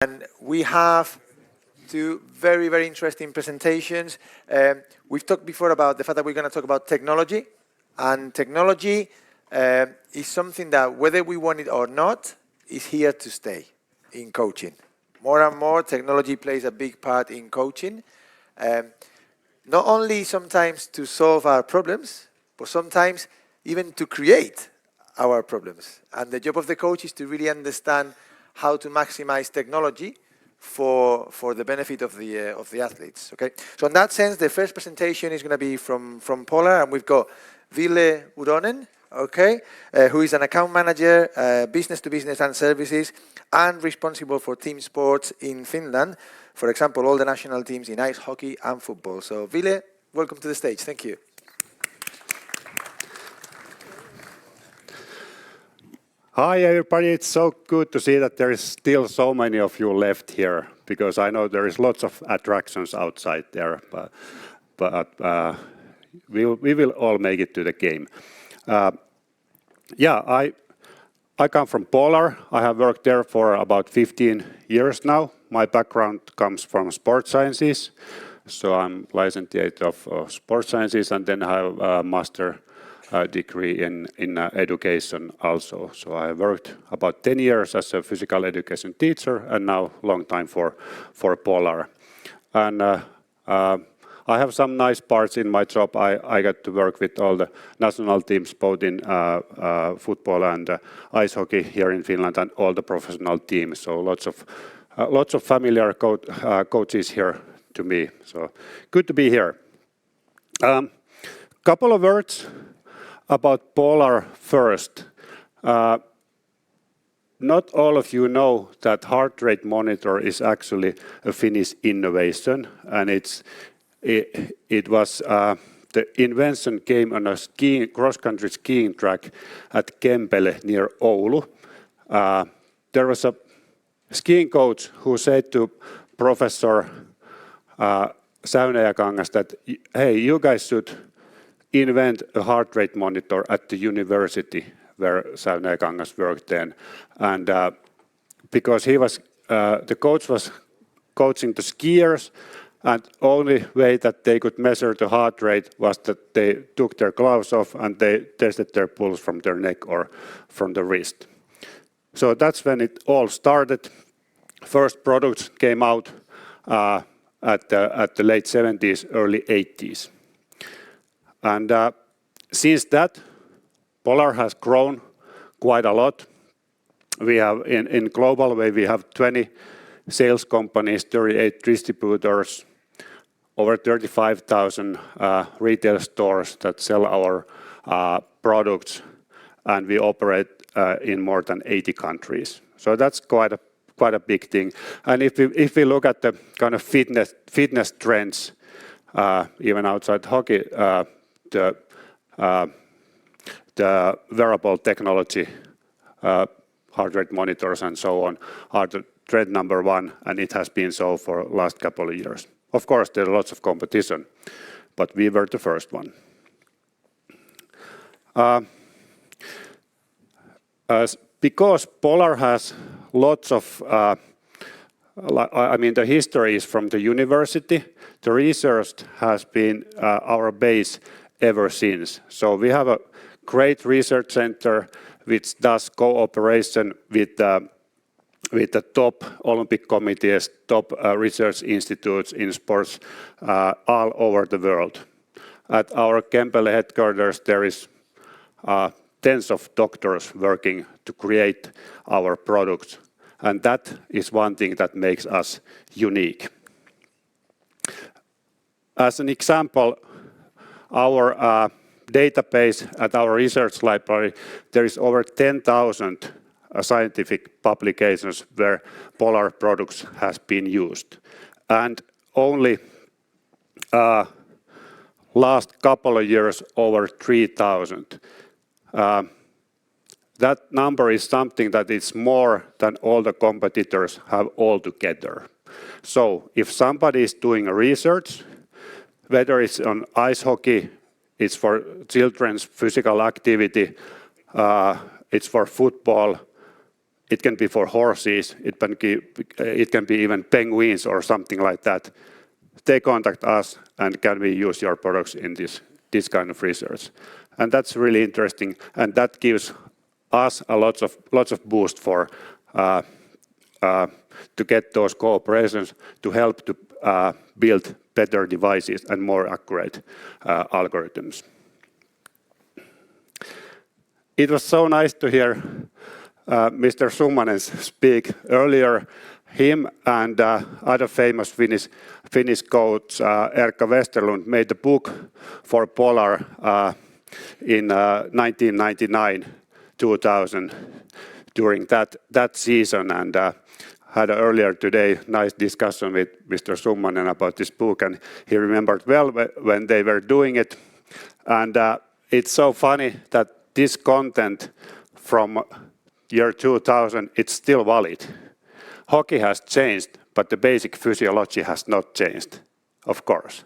And we have two very, very interesting presentations. We've talked before about the fact that we're going to talk about technology. And technology is something that, whether we want it or not, is here to stay in coaching. More and more, technology plays a big part in coaching. Not only sometimes to solve our problems, but sometimes even to create our problems. And the job of the coach is to really understand how to maximize technology for the benefit of the athletes. Okay. So in that sense, the first presentation is going to be from Polar, and we've got Ville Uronen, okay, who is an account manager, business to business and services, and responsible for team sports in Finland. For example, all the national teams in ice hockey and football. So Ville, welcome to the stage. Thank you. Hi everybody, it's so good to see that there is still so many of you left here, because I know there is lots of attractions outside there, but we will all make it to the game. I come from Polar. I have worked there for about 15 years now. My background comes from sports sciences, so I'm licentiate of sports sciences, and then I have a master degree in education also. So I worked about 10 years as a physical education teacher, and now long time for Polar. And I have some nice parts in my job. I got to work with all the national teams, both in football and ice hockey here in Finland, and all the professional teams. So lots of familiar coaches here to me. So good to be here. Couple of words about Polar first. Not all of you know that heart rate monitor is actually a Finnish innovation, and it was the invention came on a cross-country skiing track at Kempele near Oulu. There was a skiing coach who said to Professor Säynäjäkangas that, hey, you guys should invent a heart rate monitor at the university where Säynäjäkangas worked then. And because he was, the coach was coaching the skiers, and only way that they could measure the heart rate was that they took their gloves off and they tested their pulse from their neck or from the wrist. So that's when it all started. First products came out at the late 70s, early 80s. And since that, Polar has grown quite a lot. We have, in global way, we have 20 sales companies, 38 distributors, over 35,000 retail stores that sell our products, and we operate in more than 80 countries. So that's quite a big thing. And if we look at the kind of fitness trends, even outside hockey, the wearable technology, heart rate monitors and so on, are the trend number one, and it has been so for the last couple of years. Of course, there are lots of competition, but we were the first one. Because Polar has lots of, the history is from the university, the research has been our base ever since. So we have a great research center which does cooperation with the top Olympic committees, top research institutes in sports all over the world. At our Kempele headquarters, there is tens of doctors working to create our products, and that is one thing that makes us unique. As an example, our database at our research library, there is over 10,000 scientific publications where Polar products has been used. And only last couple of years, over 3,000. That number is something that is more than all the competitors have all together. So if somebody is doing a research, whether it's on ice hockey, it's for children's physical activity, it's for football, it can be for horses, it can be even penguins or something like that. They contact us and can we use your products in this kind of research. And that's really interesting, and that gives us a lots of boost for to get those cooperations to help to build better devices and more accurate algorithms. It was so nice to hear Mr. Summanen speak earlier. Him and other famous Finnish coach Erkka Westerlund made a book for Polar in 1999, 2000 during that season, and had earlier today nice discussion with Mr. Summanen about this book, and he remembered well when they were doing it. And it's so funny that this content from year 2000, it's still valid. Hockey has changed, but the basic physiology has not changed, of course.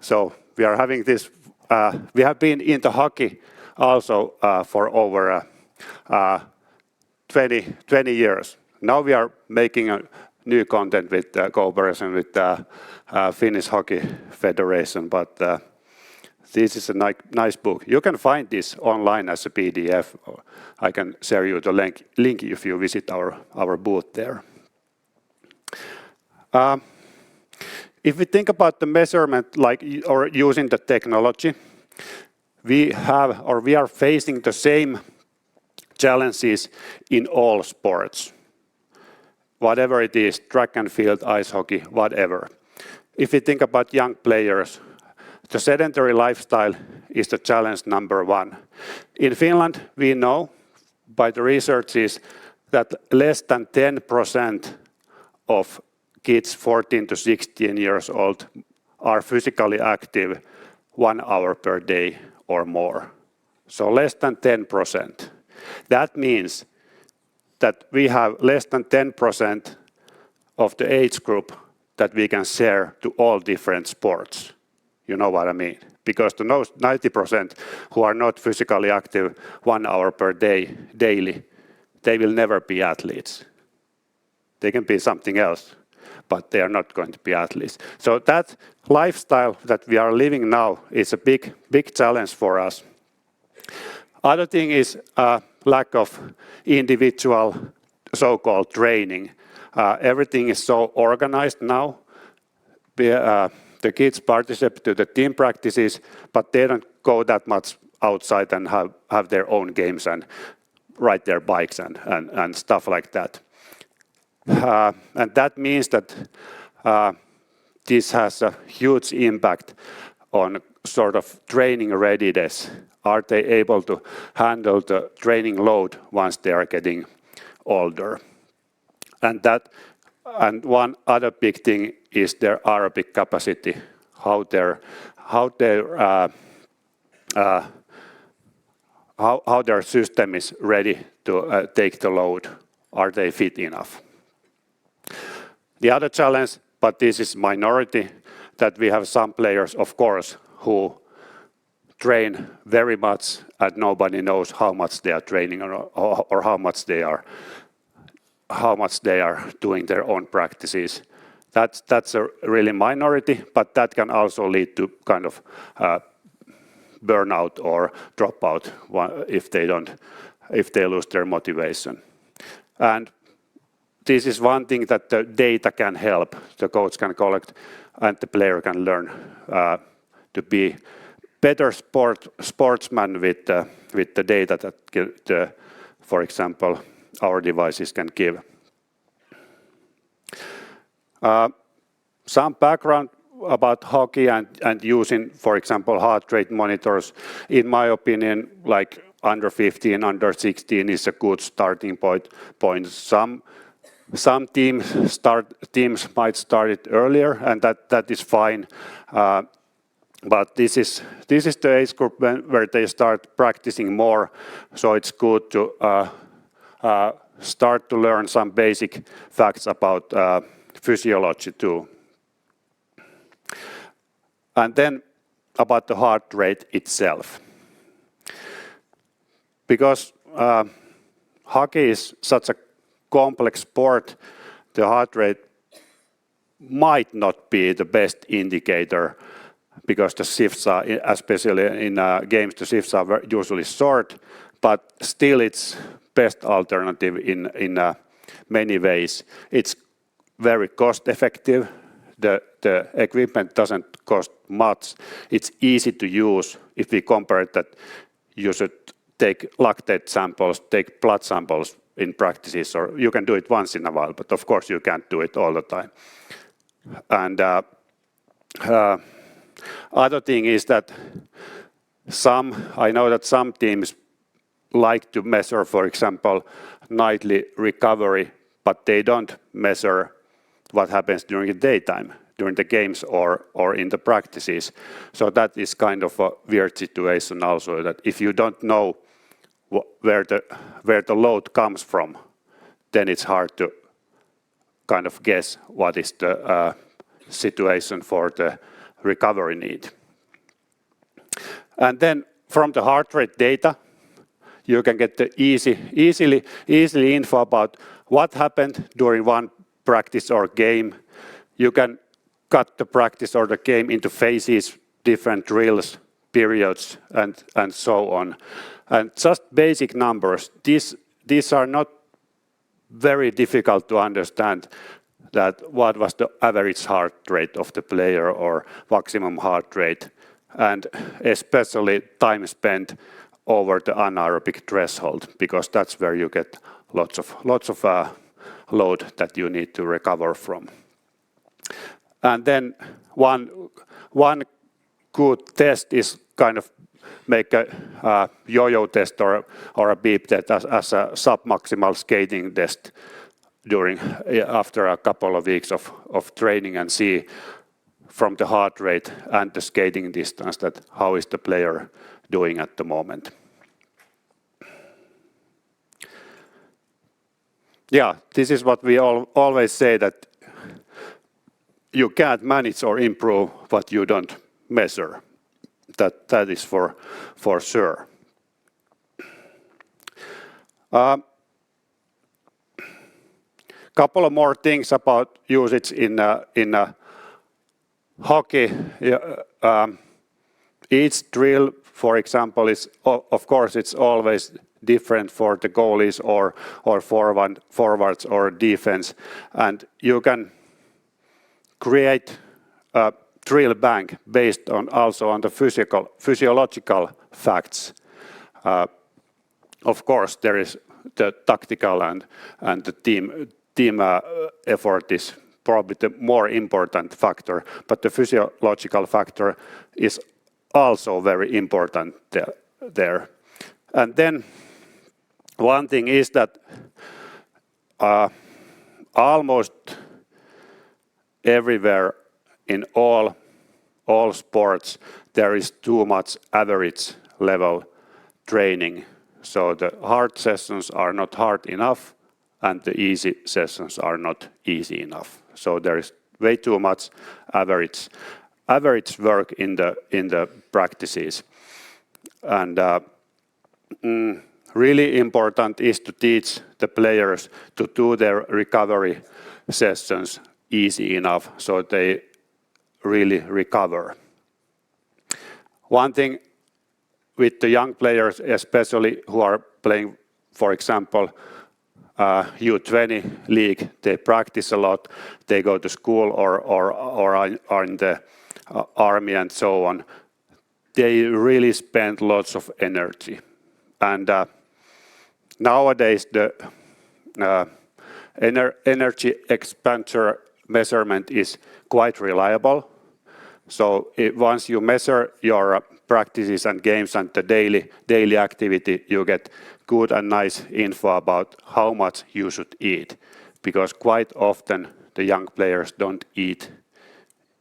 So we are having this, we have been into hockey also for over 20 years. Now we are making a new content with cooperation with the Finnish Hockey Federation, but this is a nice book. You can find this online as a PDF. I can share you the link if you visit our booth there. If we think about the measurement, or using the technology, we are facing the same challenges in all sports. Whatever it is, track and field, ice hockey, whatever. If we think about young players, the sedentary lifestyle is the challenge number one. In Finland, we know by the researches that less than 10% of kids 14 to 16 years old are physically active 1 hour per day or more. So less than 10%. That means that we have less than 10% of the age group that we can share to all different sports. You know what I mean? Because the 90% who are not physically active 1 hour per day daily, they will never be athletes. They can be something else, but they are not going to be athletes. So that lifestyle that we are living now is a big challenge for us. Other thing is lack of individual so-called training. Everything is so organized now. The kids participate to the team practices, but they don't go that much outside and have their own games and ride their bikes and stuff like that. And that means that this has a huge impact on sort of training readiness. Are they able to handle the training load once they are getting older? And one other big thing is their aerobic capacity, how their system is ready to take the load. Are they fit enough? The other challenge, but this is minority, that we have some players, of course, who train very much and nobody knows how much they are training or how much they are doing their own practices. That's a really minority, but that can also lead to kind of burnout or dropout if they lose their motivation. And this is one thing that the data can help. The coach can collect and the player can learn to be better sportsman with the data that, for example, our devices can give. Some background about hockey and using, for example, heart rate monitors. In my opinion, like under 15, under 16 is a good starting point. Some teams might start it earlier, and that is fine. But this is the age group where they start practicing more. So it's good to start to learn some basic facts about physiology too. And then about the heart rate itself. Because hockey is such a complex sport, the heart rate might not be the best indicator because the shifts are, especially in games, the shifts are usually short, but still it's best alternative in many ways. It's very cost effective. The equipment doesn't cost much. It's easy to use. If we compare that, you should take lactate samples, take blood samples in practices, or you can do it once in a while, but of course you can't do it all the time. And other thing is that I know that some teams like to measure, for example, nightly recovery, but they don't measure what happens during the daytime, during the games or in the practices. So that is kind of a weird situation also, that if you don't know where the load comes from, then it's hard to kind of guess what is the situation for the recovery need. And then from the heart rate data, you can get the easily info about what happened during one practice or game. You can cut the practice or the game into phases, different drills, periods, and so on. And just basic numbers. These are not very difficult to understand, that what was the average heart rate of the player or maximum heart rate, and especially time spent over the anaerobic threshold, because that's where you get lots of load that you need to recover from. And then one good test is kind of make a yo-yo test or a beep test as a submaximal skating test after a couple of weeks of training, and see from the heart rate and the skating distance that how is the player doing at the moment. Yeah, this is what we always say, that you can't manage or improve what you don't measure. That is for sure. Couple of more things about usage in hockey. Each drill, for example, is of course it's always different for the goalies or forwards or defense, and you can create a drill bank based on also on the physiological facts. Of course, there is the tactical and the team effort is probably the more important factor, but the physiological factor is also very important there. And then one thing is that almost everywhere in all sports there is too much average level training. So the hard sessions are not hard enough and the easy sessions are not easy enough. So there is way too much average work in the practices. And really important is to teach the players to do their recovery sessions easy enough so they really recover. One thing with the young players, especially who are playing, for example, U20 league, they practice a lot, they go to school or are in the army and so on. They really spend lots of energy. And nowadays the energy expenditure measurement is quite reliable. So once you measure your practices and games and the daily activity, you get good and nice info about how much you should eat, because quite often the young players don't eat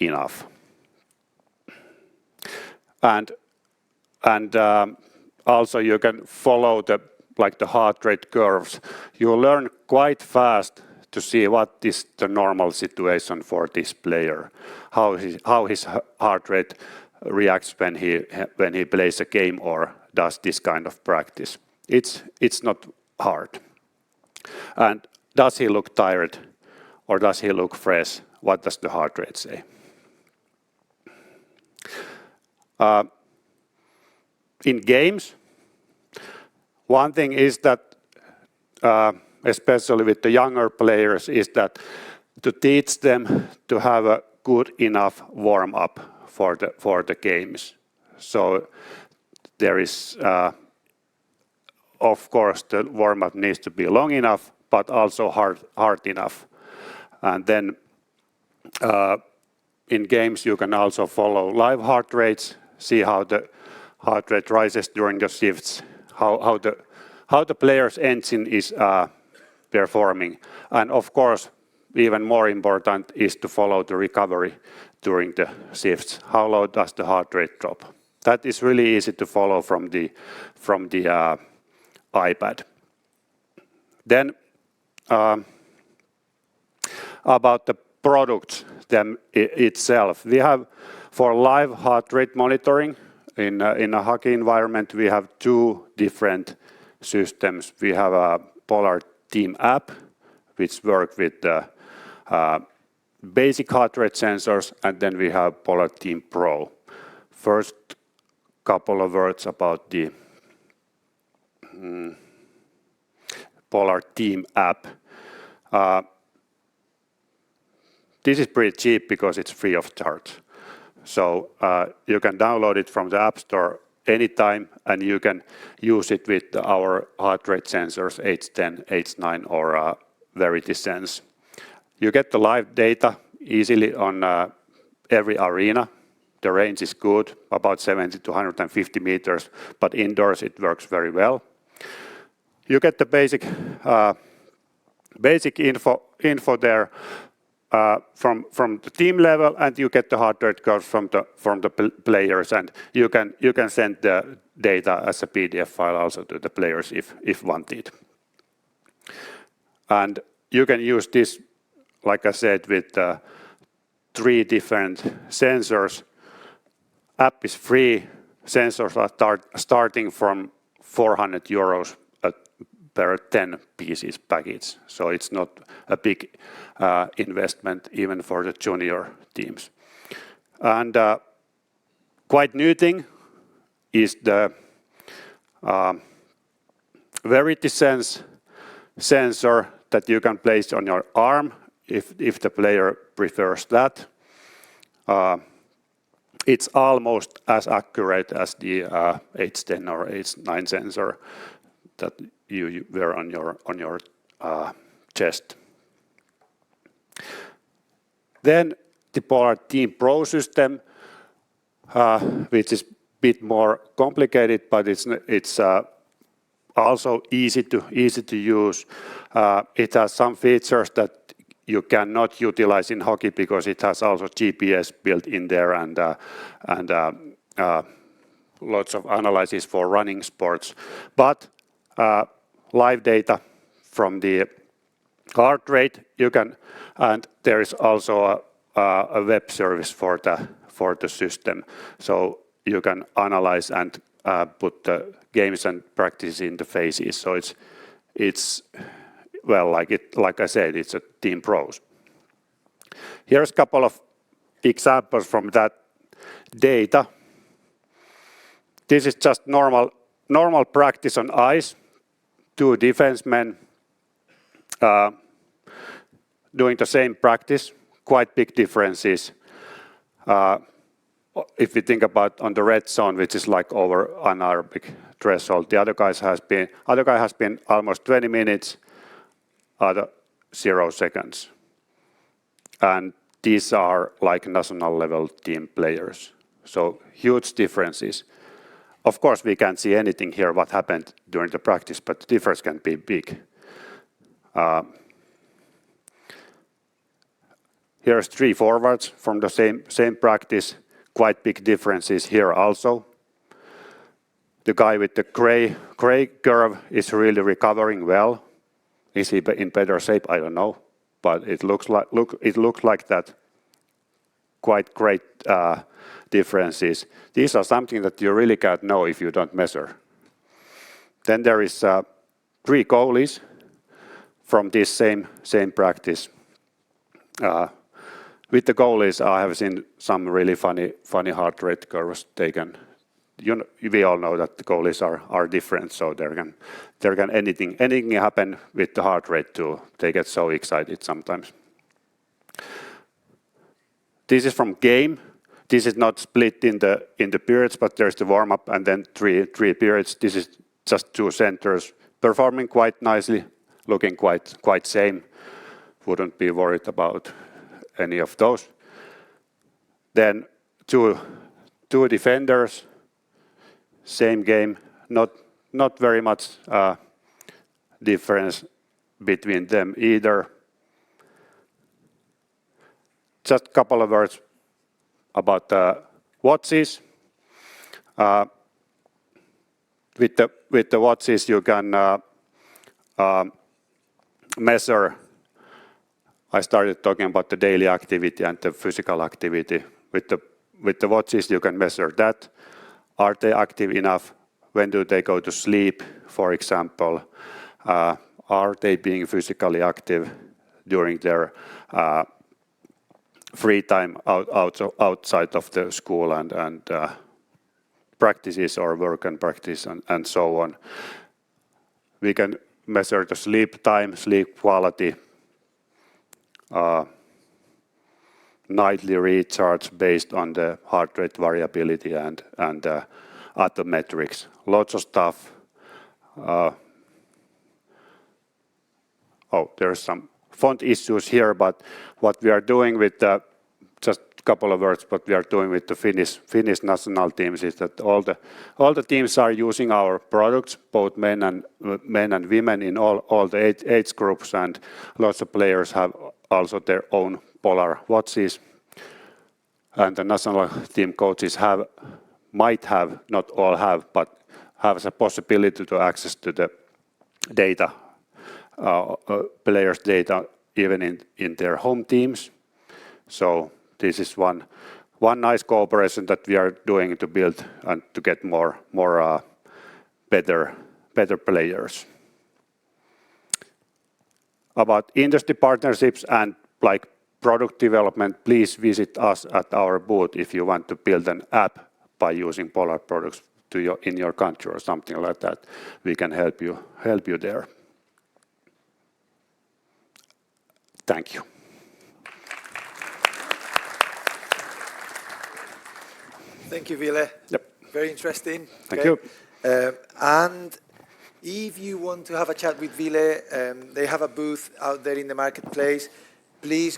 enough. And also you can follow the heart rate curves. You learn quite fast to see what is the normal situation for this player, how his heart rate reacts when he plays a game or does this kind of practice. It's not hard. And does he look tired or does he look fresh? What does the heart rate say? In games, one thing is that, especially with the younger players, is that to teach them to have a good enough warm-up for the games. So there is, of course, the warm-up needs to be long enough, but also hard enough. And then in games you can also follow live heart rates, see how the heart rate rises during the shifts, how the player's engine is performing. And of course, even more important is to follow the recovery during the shifts. How low does the heart rate drop? That is really easy to follow from the iPad. Then about the product itself, we have for live heart rate monitoring in a hockey environment, we have two different systems. We have a Polar Team app, which works with the basic heart rate sensors, and then we have Polar Team Pro. First, couple of words about the Polar Team app. This is pretty cheap because it's free of charge. So you can download it from the App Store anytime, and you can use it with our heart rate sensors, H10, H9, or VeritySense. You get the live data easily on every arena. The range is good, about 70 to 150 meters, but indoors it works very well. You get the basic info there from the team level, and you get the heart rate curves from the players, and you can send the data as a PDF file also to the players if wanted. And you can use this, like I said, with 3 different sensors. App is free. Sensors are starting from €400 per 10 pieces package. So it's not a big investment even for the junior teams. And quite new thing is the VeritySense sensor that you can place on your arm if the player prefers that. It's almost as accurate as the H10 or H9 sensor that you wear on your chest. Then the Polar Team Pro system, which is a bit more complicated, but it's also easy to use. It has some features that you cannot utilize in hockey because it has also GPS built in there and lots of analysis for running sports. But live data from the heart rate you can, and there is also a web service for the system, so you can analyze and put the games and practice in the phases. So it's well, like I said, it's a Team Pros. Here's a couple of examples from that data. This is just normal practice on ice. 2 defensemen doing the same practice. Quite big differences. If we think about on the red zone, which is like over anaerobic threshold, the other guy has been almost 20 minutes. Other 0 seconds. And these are like national level team players. So huge differences. Of course, we can't see anything here what happened during the practice, but the difference can be big. Here's 3 forwards from the same practice. Quite big differences here also. The guy with the gray curve is really recovering well. Is he in better shape? I don't know, but it looks like that. Quite great differences. These are something that you really can't know if you don't measure. Then there is 3 goalies from this same practice. With the goalies, I have seen some really funny heart rate curves taken. We all know that the goalies are different, so there can anything happen with the heart rate too. They get so excited sometimes. This is from game. This is not split in the periods, but there's the warm up and then three periods. This is just 2 centers performing quite nicely, looking quite same. Wouldn't be worried about any of those. Then two defenders, same game, not very much difference between them either. Just a couple of words about the watches. With the watches you can measure. I started talking about the daily activity and the physical activity. With the watches you can measure that. Are they active enough? When do they go to sleep, for example? Are they being physically active during their free time outside of the school and practices or work and practice and so on? We can measure the sleep time, sleep quality, nightly recharge based on the heart rate variability and other metrics. Lots of stuff. There's some font issues here, but what we are doing with just a couple of words, what we are doing with the Finnish national teams is that all the teams are using our products, both men and women in all the age groups, and lots of players have also their own Polar watches. And the national team coaches might have, not all have, but have a possibility to access to the data, players' data, even in their home teams. So this is one nice cooperation that we are doing to build and to get more better players. About industry partnerships and like product development, please visit us at our booth if you want to build an app by using Polar products in your country or something like that. We can help you there. Thank you. Thank you, Ville. Yep. Very interesting. Thank you. And if you want to have a chat with Ville, they have a booth out there in the marketplace. Please